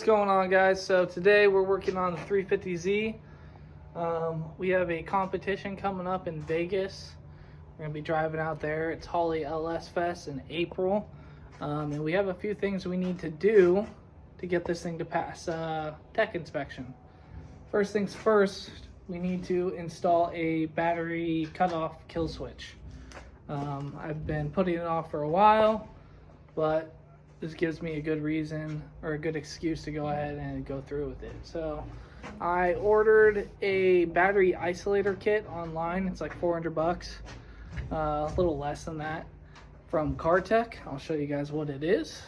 what's going on, guys? So today we're working on the 350Z. We have a competition coming up in Vegas. We're gonna be driving out there. It's Holley LS Fest in April, and we have a few things we need to do to get this thing to pass tech inspection. First things first, we need to install a battery cutoff kill switch. I've been putting it off for a while, but this gives me a good reason or a good excuse to go ahead and go through with it. So I ordered a battery isolator kit online. It's like 400 bucks, a little less than that, from Cartech. I'll show you guys what it is.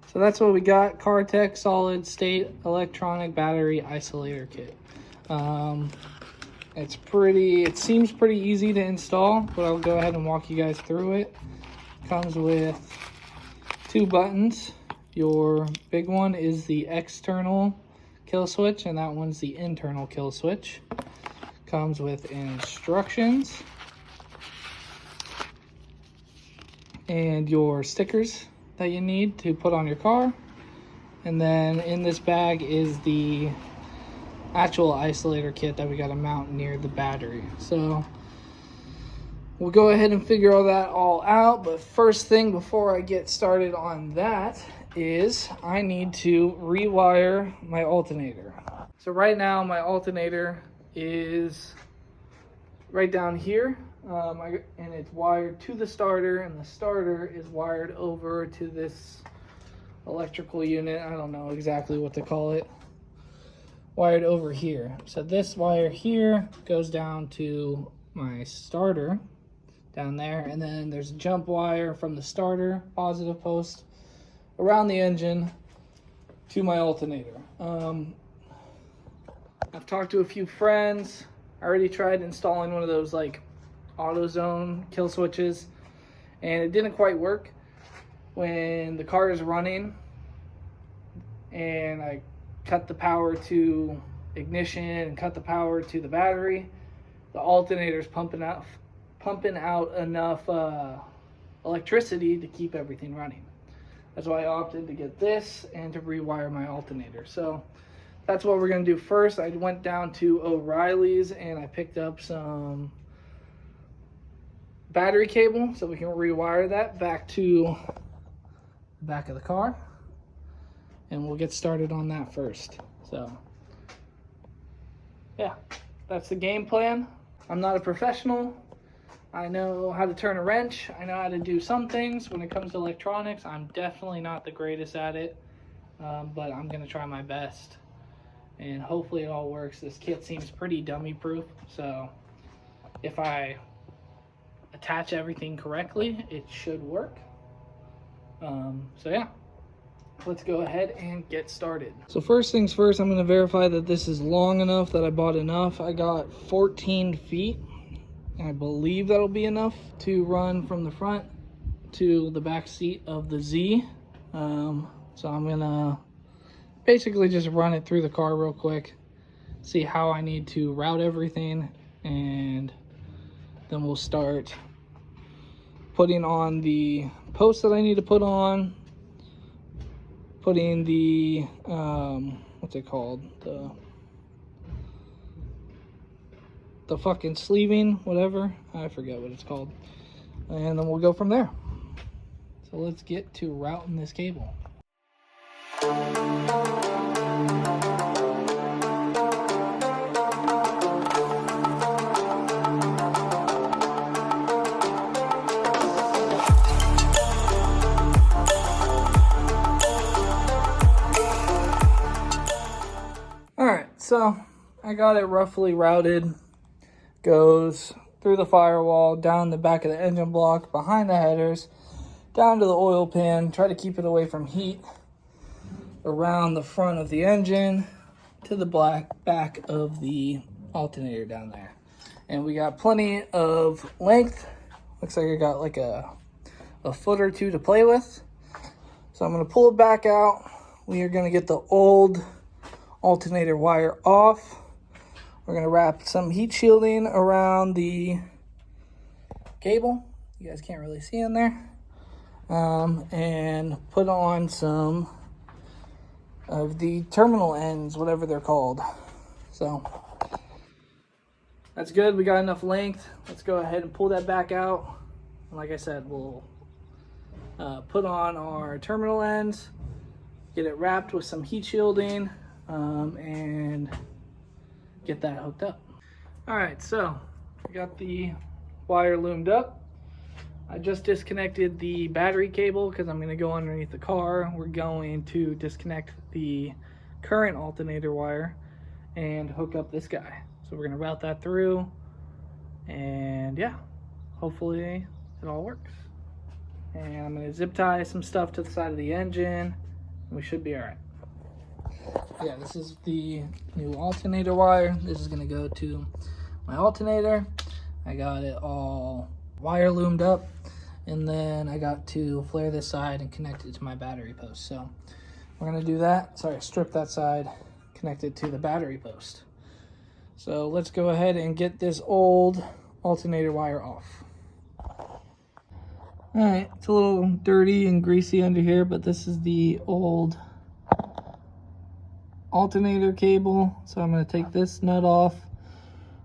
So that's what we got, Cartech solid state electronic battery isolator kit. It seems pretty easy to install, but I'll go ahead and walk you guys through it. Comes with two buttons. Your big one is the external kill switch, and that one's the internal kill switch. Comes with instructions and your stickers that you need to put on your car. And then in this bag is the actual isolator kit that we got to mount near the battery. So we'll go ahead and figure all that out, but first thing before I get started on that is I need to rewire my alternator. So right now my alternator is right down here, and it's wired to the starter, and the starter is wired over to this electrical unit. I don't know exactly what to call it. Wired over here. So this wire here goes down to my starter down there, and then there's a jump wire from the starter positive post around the engine to my alternator. I've talked to a few friends. I already tried installing one of those like AutoZone kill switches, and it didn't quite work. When the car is running and I cut the power to ignition and cut the power to the battery, the alternator's pumping out enough electricity to keep everything running. That's why I opted to get this and to rewire my alternator. So that's what we're gonna do first. I went down to O'Reilly's and I picked up some battery cable so we can rewire that back to the back of the car. And we'll get started on that first. So yeah, that's the game plan. I'm not a professional. I know how to turn a wrench. I know how to do some things. When it comes to electronics, I'm definitely not the greatest at it, but I'm gonna try my best, and hopefully it all works. This kit seems pretty dummy proof, so if I attach everything correctly, it should work. So yeah, let's go ahead and get started. So first things first, I'm going to verify that this is long enough, that I bought enough. I got 14 feet. I believe that'll be enough to run from the front to the back seat of the Z. So I'm going to basically just run it through the car real quick, see how I need to route everything, and then we'll start putting on the posts that I need to put on, putting the what's it called, the fucking sleeving, whatever, I forget what it's called, and then we'll go from there. So let's get to routing this cable. So I got it roughly routed. Goes through the firewall, down the back of the engine block, behind the headers, down to the oil pan. Try to keep it away from heat. Around the front of the engine to the back of the alternator down there. And we got plenty of length. Looks like I got like a foot or two to play with. So I'm going to pull it back out. We are going to get the old alternator wire off. We're going to wrap some heat shielding around the cable. You guys can't really see in there. and put on some of the terminal ends, whatever they're called. So that's good. We got enough length. Let's go ahead and pull that back out. And like I said, we'll put on our terminal ends, get it wrapped with some heat shielding, and get that hooked up. All right, so we got the wire loomed up. I just disconnected the battery cable because I'm going to go underneath the car. We're going to disconnect the current alternator wire and hook up this guy. So we're going to route that through, and yeah, hopefully it all works. And I'm going to zip tie some stuff to the side of the engine, and we should be all right. Yeah, this is the new alternator wire. This is going to go to my alternator. I got it all wire loomed up, and then I got to flare this side and connect it to my battery post. So we're going to do that. Sorry, strip that side, connect it to the battery post. So let's go ahead and get this old alternator wire off. All right, it's a little dirty and greasy under here, but this is the old alternator cable. So I'm going to take this nut off,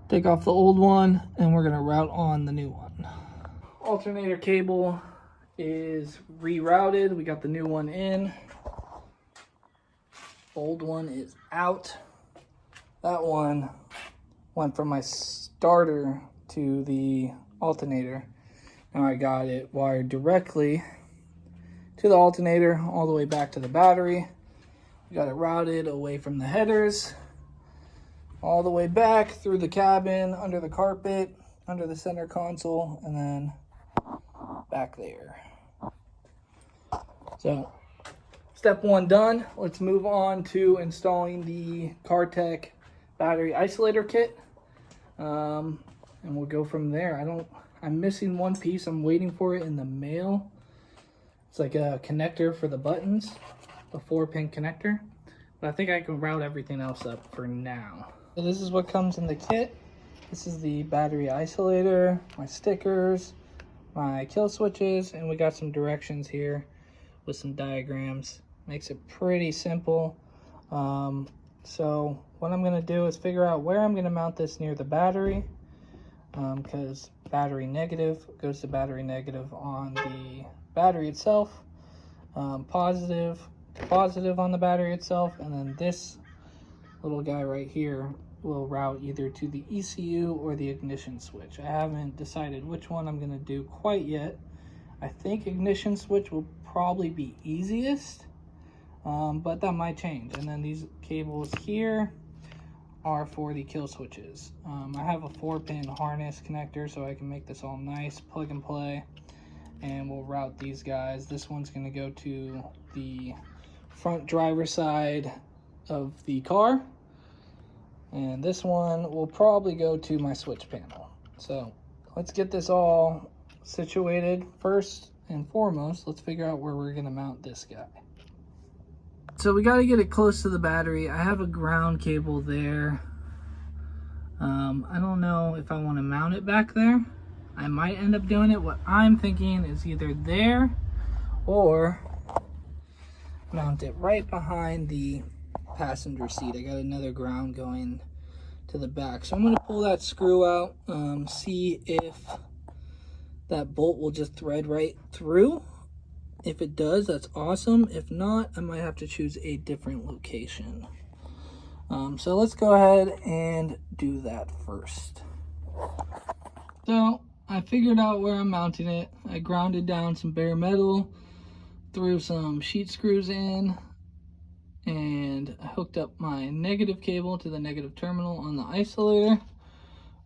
take off the old one, and we're going to route on the new one. Alternator cable is rerouted. We got the new one in. Old one is out. That one went from my starter to the alternator. Now I got it wired directly to the alternator all the way back to the battery. We got it routed away from the headers, all the way back through the cabin, under the carpet, under the center console, and then back there. So step one done. Let's move on to installing the CarTech battery isolator kit, and we'll go from there. I'm missing one piece. I'm waiting for it in the mail. It's like a connector for the buttons, a 4-pin connector, but I think I can route everything else up for now. So this is what comes in the kit. This is the battery isolator, my stickers, my kill switches, and we got some directions here with some diagrams. Makes it pretty simple. So what I'm going to do is figure out where I'm going to mount this near the battery, because battery negative goes to battery negative on the battery itself, positive to positive on the battery itself, and then this little guy right here will route either to the ECU or the ignition switch. I haven't decided which one I'm going to do quite yet. I think ignition switch will probably be easiest, but that might change. And then these cables here are for the kill switches. I have a 4-pin harness connector, so I can make this all nice, plug and play, and we'll route these guys. This one's going to go to the front driver side of the car, and this one will probably go to my switch panel. So let's get this all situated. First and foremost, let's figure out where we're going to mount this guy. So we got to get it close to the battery. I have a ground cable there. I don't know if I want to mount it back there. I might end up doing it. What I'm thinking is either there or mount it right behind the passenger seat. I got another ground going to the back, so I'm going to pull that screw out, see if that bolt will just thread right through. If it does, that's awesome. If not, I might have to choose a different location. So let's go ahead and do that first. So I figured out where I'm mounting it. I grounded down some bare metal, threw some sheet screws in, and I hooked up my negative cable to the negative terminal on the isolator,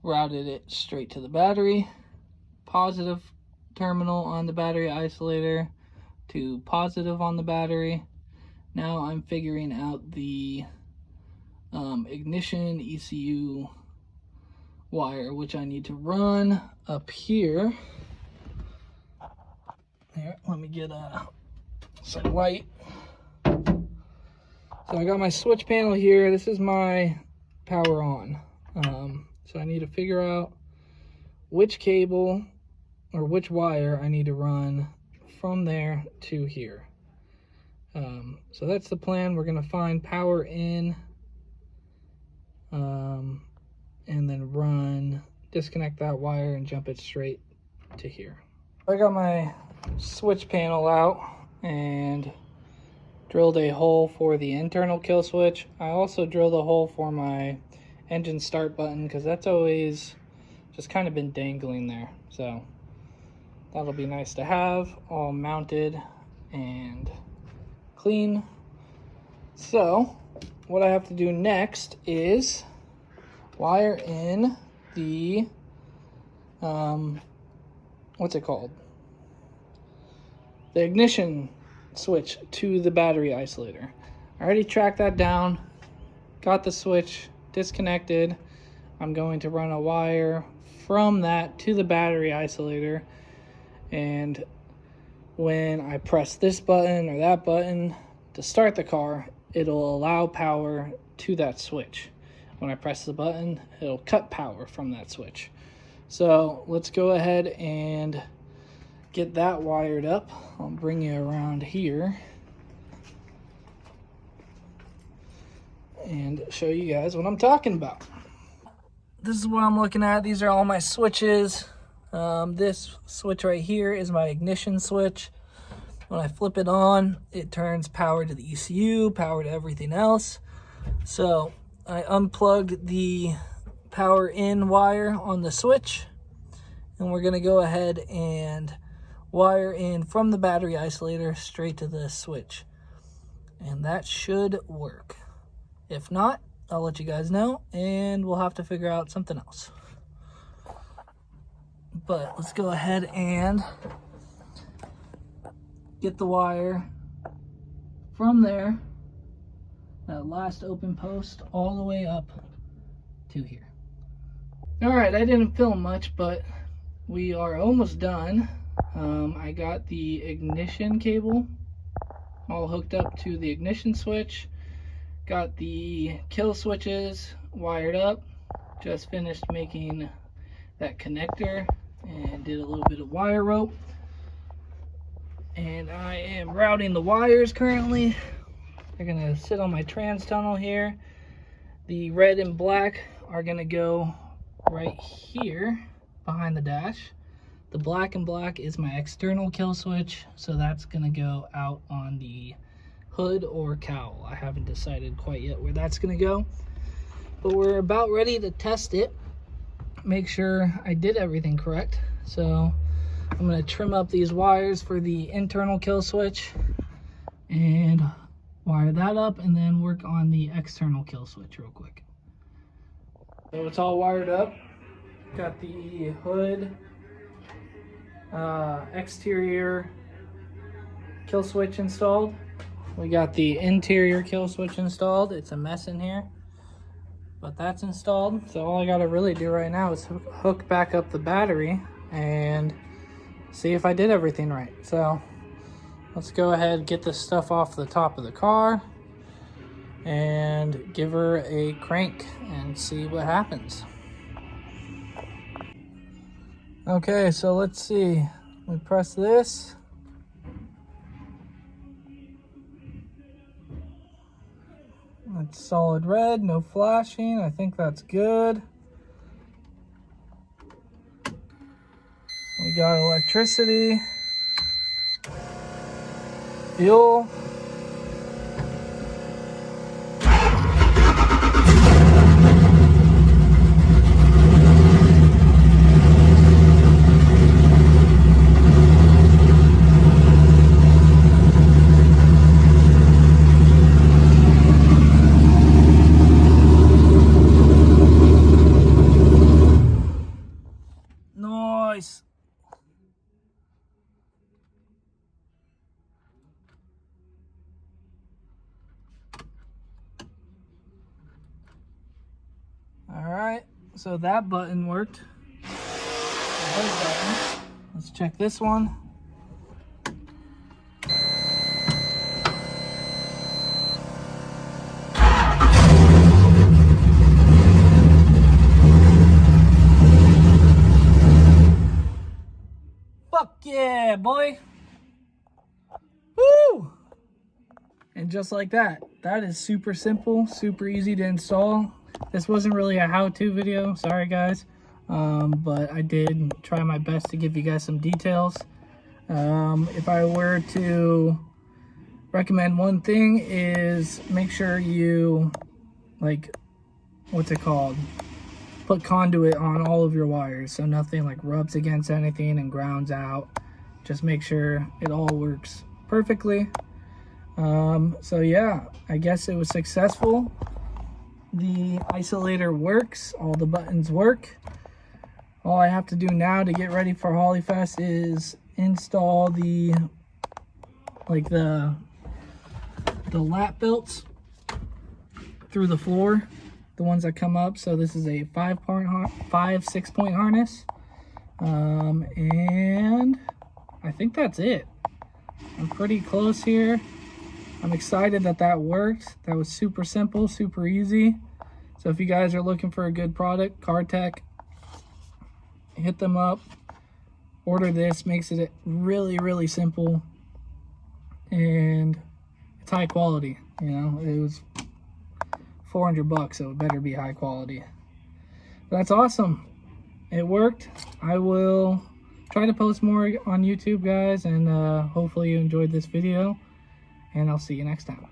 routed it straight to the battery, positive terminal on the battery isolator to positive on the battery. Now I'm figuring out the ignition ECU wire, which I need to run up here. Here, let me get some light. So I got my switch panel here. This is my power on. So I need to figure out which cable or which wire I need to run from there to here. So that's the plan. We're going to find power in, and then disconnect that wire and jump it straight to here. I got my switch panel out and drilled a hole for the internal kill switch. I also drilled a hole for my engine start button because that's always just kind of been dangling there. So that'll be nice to have all mounted and clean. So what I have to do next is wire in the what's it called, the ignition switch to the battery isolator. I already tracked that down, got the switch disconnected. I'm going to run a wire from that to the battery isolator, and when I press this button or that button to start the car, it'll allow power to that switch. When I press the button, it'll cut power from that switch. So let's go ahead and get that wired up. I'll bring you around here and show you guys what I'm talking about. This is what I'm looking at. These are all my switches. This switch right here is my ignition switch. When I flip it on, it turns power to the ECU, power to everything else. So I unplugged the power in wire on the switch, and we're gonna go ahead and wire in from the battery isolator straight to the switch. And that should work. If not, I'll let you guys know, and we'll have to figure out something else. But let's go ahead and get the wire from there, that last open post, all the way up to here. All right, I didn't film much, but we are almost done. I got the ignition cable all hooked up to the ignition switch, got the kill switches wired up, just finished making that connector and did a little bit of wire rope. And I am routing the wires currently. They're gonna sit on my trans tunnel here. The red and black are gonna go right here behind the dash. The black and black is my external kill switch, so that's gonna go out on the hood or cowl. I haven't decided quite yet where that's gonna go, but we're about ready to test it, make sure I did everything correct. So I'm gonna trim up these wires for the internal kill switch and wire that up, and then work on the external kill switch real quick. So it's all wired up. Got the hood, exterior kill switch installed. We got the interior kill switch installed. It's a mess in here, but that's installed. So all I gotta really do right now is hook back up the battery and see if I did everything right. So let's go ahead and get this stuff off the top of the car and give her a crank and see what happens. Okay, so let's see. We press this. It's solid red, no flashing. I think that's good. We got electricity, fuel. Nice. All right, so that button worked. Let's check this one. Fuck yeah, boy. Woo! And just like that, that is super simple, super easy to install. This wasn't really a how-to video, sorry guys, but I did try my best to give you guys some details. If I were to recommend one thing, is make sure you, like, what's it called? Put conduit on all of your wires so nothing like rubs against anything and grounds out. Just make sure it all works perfectly. So yeah, I guess it was successful. The isolator works, all the buttons work. All I have to do now to get ready for Hollyfest is install the lap belts through the floor, the ones that come up. So this is a 6-point harness, and I think that's it. I'm pretty close here. I'm excited that that worked. That was super simple, super easy. So if you guys are looking for a good product, Cardtech, hit them up. Order this. Makes it really, really simple, and it's high quality. You know, it was $400, so it better be high quality. That's awesome. It worked. I will try to post more on YouTube, guys, and hopefully you enjoyed this video, and I'll see you next time.